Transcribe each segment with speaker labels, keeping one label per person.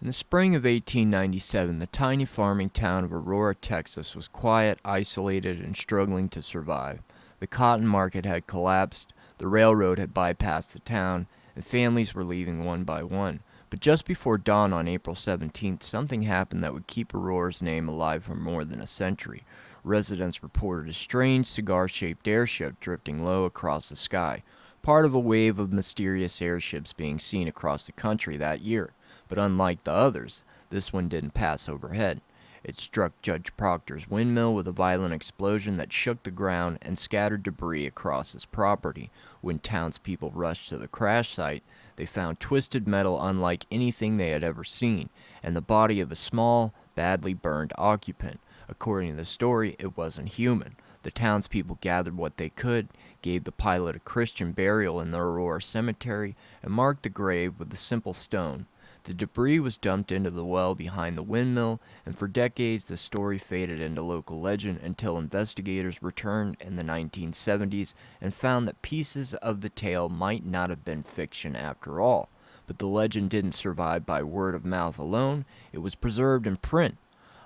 Speaker 1: In the spring of 1897, the tiny farming town of Aurora, Texas was quiet, isolated, and struggling to survive. The cotton market had collapsed, the railroad had bypassed the town, and families were leaving one by one. But just before dawn on April 17th, something happened that would keep Aurora's name alive for more than a century. Residents reported a strange cigar-shaped airship drifting low across the sky, part of a wave of mysterious airships being seen across the country that year. But unlike the others, this one didn't pass overhead. It struck Judge Proctor's windmill with a violent explosion that shook the ground and scattered debris across his property. When townspeople rushed to the crash site, they found twisted metal unlike anything they had ever seen, and the body of a small, badly burned occupant. According to the story, it wasn't human. The townspeople gathered what they could, gave the pilot a Christian burial in the Aurora cemetery, and marked the grave with a simple stone. The debris was dumped into the well behind the windmill, and for decades the story faded into local legend until investigators returned in the 1970s and found that pieces of the tale might not have been fiction after all. But the legend didn't survive by word of mouth alone, it was preserved in print.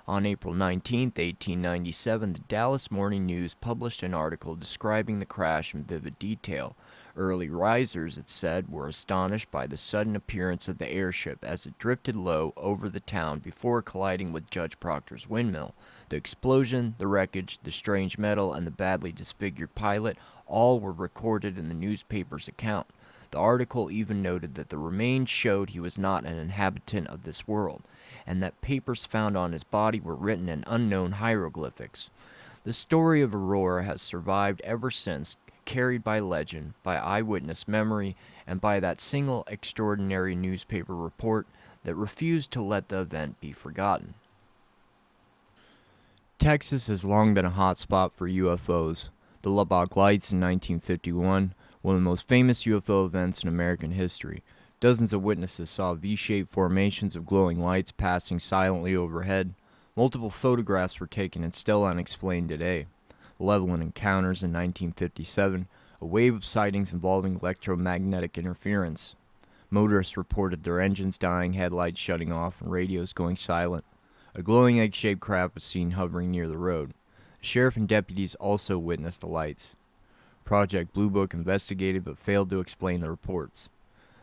Speaker 1: On April 19, 1897, the Dallas Morning News published an article describing the crash in vivid detail. Early risers, it said, were astonished by the sudden appearance of the airship as it drifted low over the town before colliding with Judge Proctor's windmill. The explosion, the wreckage, the strange metal, and the badly disfigured pilot all were recorded in the newspaper's account. The article even noted that the remains showed he was not an inhabitant of this world, and that papers found on his body were written in unknown hieroglyphics. The story of Aurora has survived ever since, carried by legend, by eyewitness memory, and by that single extraordinary newspaper report that refused to let the event be forgotten. Texas has long been a hot spot for UFOs. The Lubbock Lights in 1951, one of the most famous UFO events in American history. Dozens of witnesses saw V-shaped formations of glowing lights passing silently overhead. Multiple photographs were taken and still unexplained today. Leveland encounters in 1957, a wave of sightings involving electromagnetic interference. Motorists reported their engines dying, headlights shutting off, and radios going silent. A glowing egg-shaped craft was seen hovering near the road. The sheriff and deputies also witnessed the lights. Project Blue Book investigated but failed to explain the reports.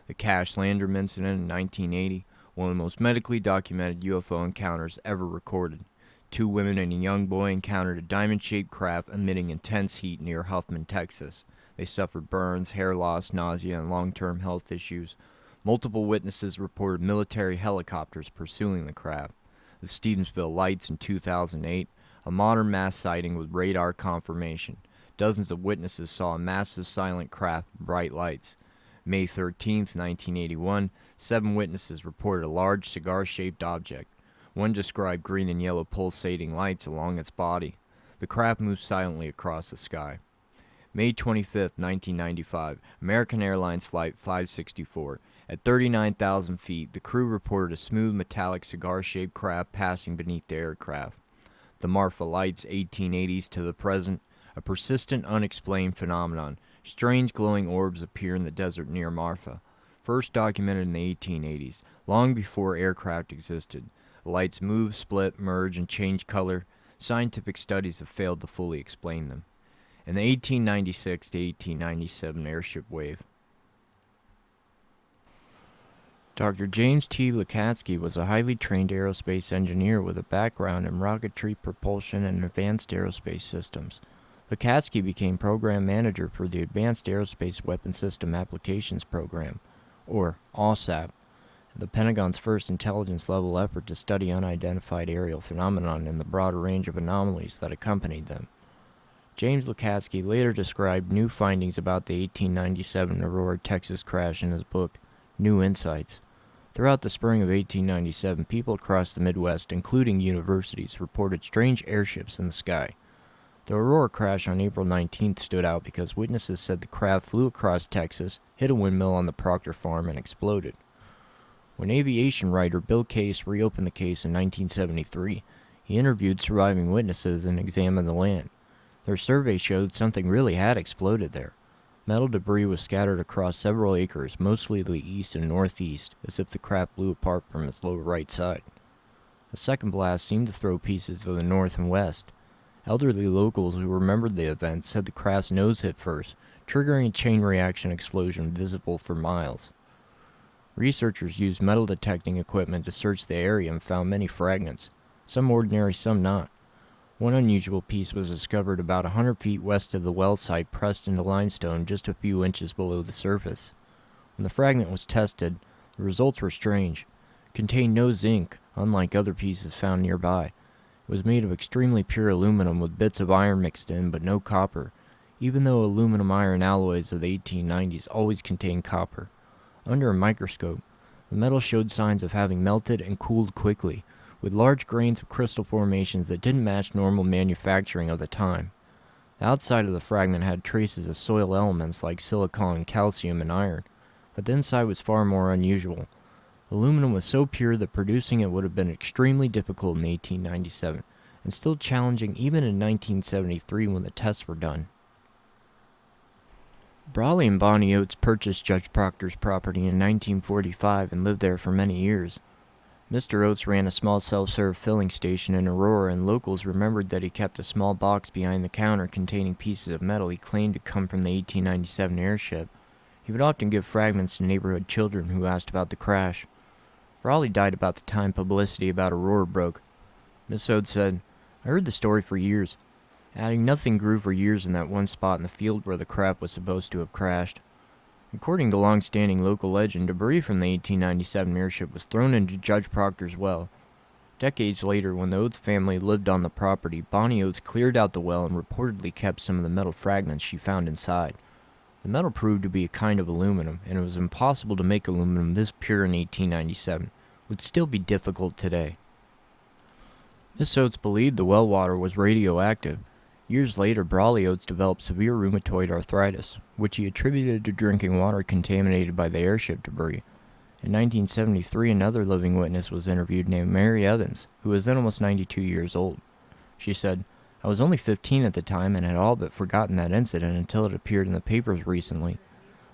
Speaker 1: The Cash Landrum incident in 1980, one of the most medically documented UFO encounters ever recorded. 2 women and a young boy encountered a diamond-shaped craft emitting intense heat near Huffman, Texas. They suffered burns, hair loss, nausea, and long-term health issues. Multiple witnesses reported military helicopters pursuing the craft. The Stevensville Lights in 2008, a modern mass sighting with radar confirmation. Dozens of witnesses saw a massive silent craft with bright lights. May 13, 1981, 7 witnesses reported a large cigar-shaped object. One described green and yellow pulsating lights along its body. The craft moved silently across the sky. May 25, 1995, American Airlines Flight 564. At 39,000 feet, the crew reported a smooth metallic cigar-shaped craft passing beneath the aircraft. The Marfa Lights 1880s to the present, a persistent unexplained phenomenon. Strange glowing orbs appear in the desert near Marfa. First documented in the 1880s, long before aircraft existed. The lights move, split, merge, and change color. Scientific studies have failed to fully explain them. And the 1896 to 1897 airship wave. Dr. James T. Lukatsky was a highly trained aerospace engineer with a background in rocketry, propulsion, and advanced aerospace systems. Lukatsky became program manager for the Advanced Aerospace Weapon System Applications Program, or AWSAP, the Pentagon's first intelligence-level effort to study unidentified aerial phenomenon and the broader range of anomalies that accompanied them. James Lukatsky later described new findings about the 1897 Aurora, Texas crash in his book, New Insights. Throughout the spring of 1897, people across the Midwest, including universities, reported strange airships in the sky. The Aurora crash on April 19th stood out because witnesses said the craft flew across Texas, hit a windmill on the Proctor farm, and exploded. When aviation writer Bill Case reopened the case in 1973, he interviewed surviving witnesses and examined the land. Their survey showed something really had exploded there. Metal debris was scattered across several acres, mostly to the east and northeast, as if the craft blew apart from its lower right side. A second blast seemed to throw pieces to the north and west. Elderly locals who remembered the event said the craft's nose hit first, triggering a chain reaction explosion visible for miles. Researchers used metal detecting equipment to search the area and found many fragments, some ordinary, some not. One unusual piece was discovered about 100 feet west of the well site, pressed into limestone just a few inches below the surface. When the fragment was tested, the results were strange. It contained no zinc, unlike other pieces found nearby. It was made of extremely pure aluminum with bits of iron mixed in, but no copper, even though aluminum-iron alloys of the 1890s always contained copper. Under a microscope, the metal showed signs of having melted and cooled quickly, with large grains of crystal formations that didn't match normal manufacturing of the time. The outside of the fragment had traces of soil elements like silicon, calcium, and iron, but the inside was far more unusual. Aluminum was so pure that producing it would have been extremely difficult in 1897, and still challenging even in 1973 when the tests were done. Brawley and Bonnie Oates purchased Judge Proctor's property in 1945 and lived there for many years. Mr. Oates ran a small self-serve filling station in Aurora, and locals remembered that he kept a small box behind the counter containing pieces of metal he claimed to come from the 1897 Airship. He would often give fragments to neighborhood children who asked about the crash. Brawley died about the time publicity about Aurora broke. Miss Oates said, "I heard the story for years. Adding nothing grew for years in that one spot in the field where the craft was supposed to have crashed." According to long-standing local legend, debris from the 1897 airship was thrown into Judge Proctor's well. Decades later, when the Oates family lived on the property, Bonnie Oates cleared out the well and reportedly kept some of the metal fragments she found inside. The metal proved to be a kind of aluminum, and it was impossible to make aluminum this pure in 1897. It would still be difficult today. Miss Oates believed the well water was radioactive. Years later, Brawley Oates developed severe rheumatoid arthritis, which he attributed to drinking water contaminated by the airship debris. In 1973, another living witness was interviewed named Mary Evans, who was then almost 92 years old. She said, "I was only 15 at the time and had all but forgotten that incident until it appeared in the papers recently.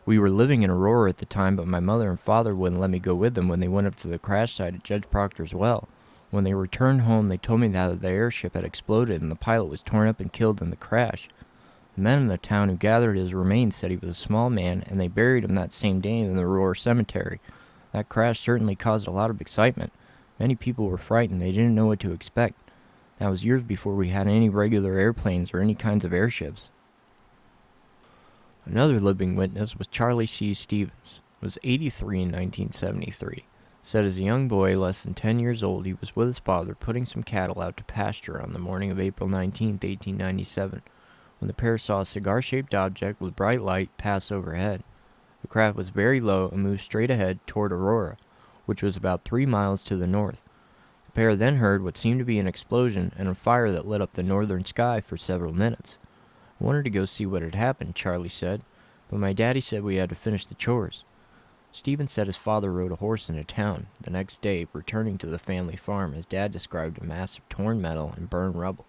Speaker 1: We were living in Aurora at the time, but my mother and father wouldn't let me go with them when they went up to the crash site at Judge Proctor's well. When they returned home, they told me that the airship had exploded and the pilot was torn up and killed in the crash. The men in the town who gathered his remains said he was a small man, and they buried him that same day in the Aurora cemetery. That crash certainly caused a lot of excitement. Many people were frightened. They didn't know what to expect. That was years before we had any regular airplanes or any kinds of airships." Another living witness was Charlie C. Stevens, who was 83 in 1973. Said as a young boy, less than 10 years old, he was with his father putting some cattle out to pasture on the morning of April 19, 1897, when the pair saw a cigar-shaped object with bright light pass overhead. The craft was very low and moved straight ahead toward Aurora, which was about 3 miles to the north. The pair then heard what seemed to be an explosion and a fire that lit up the northern sky for several minutes. "I wanted to go see what had happened," Charlie said, "but my daddy said we had to finish the chores." Stevens said his father rode a horse into town. The next day, returning to the family farm, his dad described a mass of torn metal and burned rubble.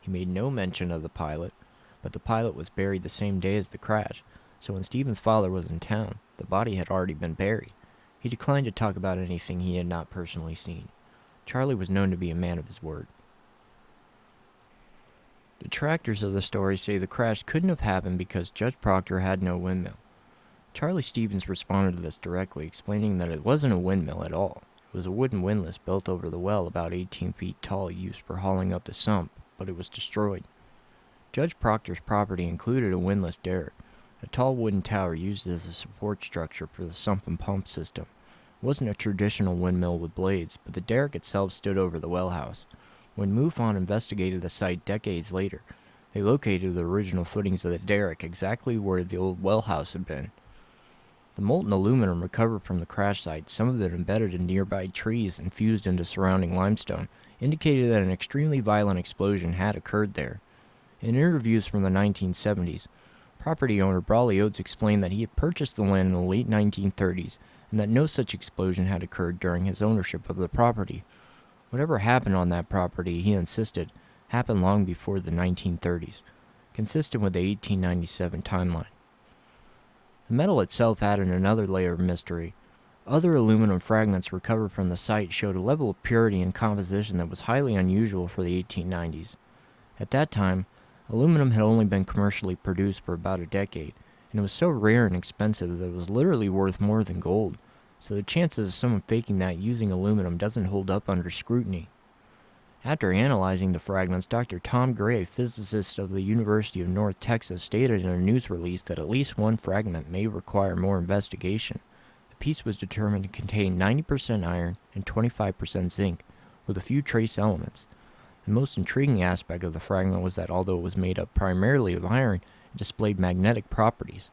Speaker 1: He made no mention of the pilot, but the pilot was buried the same day as the crash, so when Stevens' father was in town, the body had already been buried. He declined to talk about anything he had not personally seen. Charlie was known to be a man of his word. Detractors of the story say the crash couldn't have happened because Judge Proctor had no windmill. Charlie Stevens responded to this directly, explaining that it wasn't a windmill at all. It was a wooden windlass built over the well about 18 feet tall, used for hauling up the sump, but it was destroyed. Judge Proctor's property included a windlass derrick, a tall wooden tower used as a support structure for the sump and pump system. It wasn't a traditional windmill with blades, but the derrick itself stood over the well house. When MUFON investigated the site decades later, they located the original footings of the derrick exactly where the old well house had been. The molten aluminum recovered from the crash site, some of it embedded in nearby trees and fused into surrounding limestone, indicated that an extremely violent explosion had occurred there. In interviews from the 1970s, property owner Brawley Oates explained that he had purchased the land in the late 1930s and that no such explosion had occurred during his ownership of the property. Whatever happened on that property, he insisted, happened long before the 1930s, consistent with the 1897 timeline. The metal itself added another layer of mystery. Other aluminum fragments recovered from the site showed a level of purity and composition that was highly unusual for the 1890s. At that time, aluminum had only been commercially produced for about a decade, and it was so rare and expensive that it was literally worth more than gold, so the chances of someone faking that using aluminum doesn't hold up under scrutiny. After analyzing the fragments, Dr. Tom Gray, physicist of the University of North Texas, stated in a news release that at least one fragment may require more investigation. The piece was determined to contain 90% iron and 25% zinc, with a few trace elements. The most intriguing aspect of the fragment was that although it was made up primarily of iron, it displayed magnetic properties.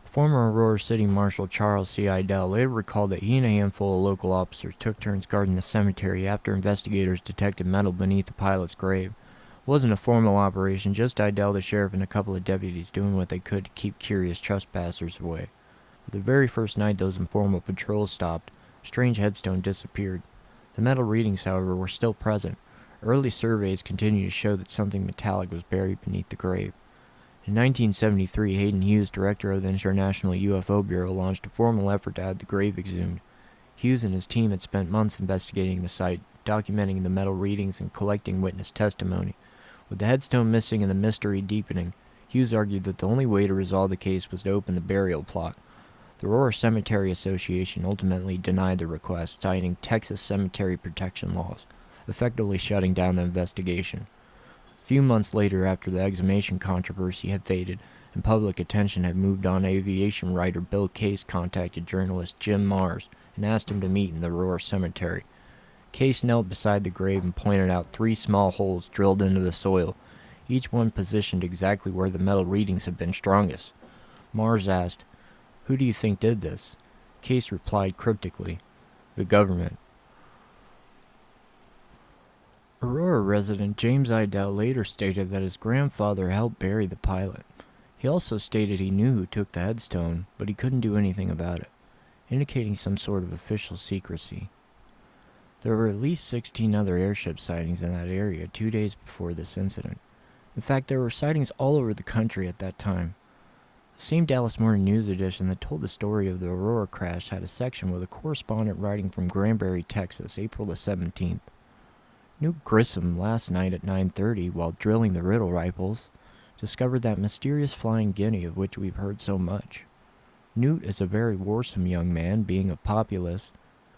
Speaker 1: Former Aurora City Marshal Charles C. Idell later recalled that he and a handful of local officers took turns guarding the cemetery after investigators detected metal beneath the pilot's grave. It wasn't a formal operation, just Idell, the sheriff, and a couple of deputies doing what they could to keep curious trespassers away. But the very first night those informal patrols stopped, a strange headstone disappeared. The metal readings, however, were still present. Early surveys continued to show that something metallic was buried beneath the grave. In 1973, Hayden Hughes, director of the International UFO Bureau, launched a formal effort to have the grave exhumed. Hughes and his team had spent months investigating the site, documenting the metal readings and collecting witness testimony. With the headstone missing and the mystery deepening, Hughes argued that the only way to resolve the case was to open the burial plot. The Aurora Cemetery Association ultimately denied the request, citing Texas cemetery protection laws, effectively shutting down the investigation. A few months later, after the exhumation controversy had faded and public attention had moved on, aviation writer Bill Case contacted journalist Jim Mars and asked him to meet in the Aurora Cemetery. Case knelt beside the grave and pointed out 3 small holes drilled into the soil, each one positioned exactly where the metal readings had been strongest. Mars asked, "Who do you think did this?" Case replied cryptically, "The government." Aurora resident James Idell later stated that his grandfather helped bury the pilot. He also stated he knew who took the headstone, but he couldn't do anything about it, indicating some sort of official secrecy. There were at least 16 other airship sightings in that area 2 days before this incident. In fact, there were sightings all over the country at that time. The same Dallas Morning News edition that told the story of the Aurora crash had a section with a correspondent writing from Granbury, Texas, April the 17th. Newt Grissom, last night at 9:30, while drilling the riddle rifles, discovered that mysterious flying guinea of which we've heard so much. Newt is a very warsome young man, being a populist,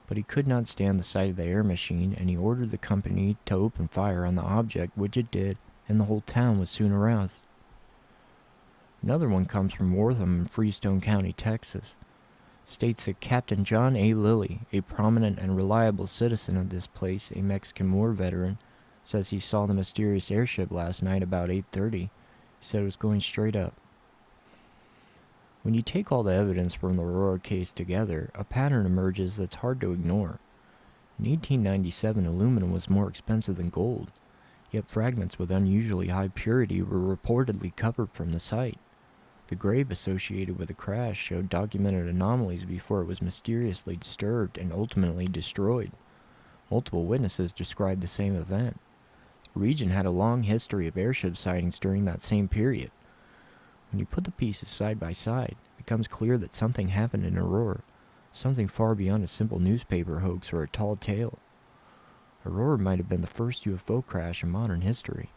Speaker 1: but he could not stand the sight of the air machine, and he ordered the company to open fire on the object, which it did, and the whole town was soon aroused. Another one comes from Wortham in Freestone County, Texas. States that Captain John A. Lilly, a prominent and reliable citizen of this place, a Mexican War veteran, says he saw the mysterious airship last night about 8:30. He said it was going straight up. When you take all the evidence from the Aurora case together, a pattern emerges that's hard to ignore. In 1897, aluminum was more expensive than gold, yet fragments with unusually high purity were reportedly covered from the site. The grave associated with the crash showed documented anomalies before it was mysteriously disturbed and ultimately destroyed. Multiple witnesses described the same event. The region had a long history of airship sightings during that same period. When you put the pieces side by side, it becomes clear that something happened in Aurora, something far beyond a simple newspaper hoax or a tall tale. Aurora might have been the first UFO crash in modern history.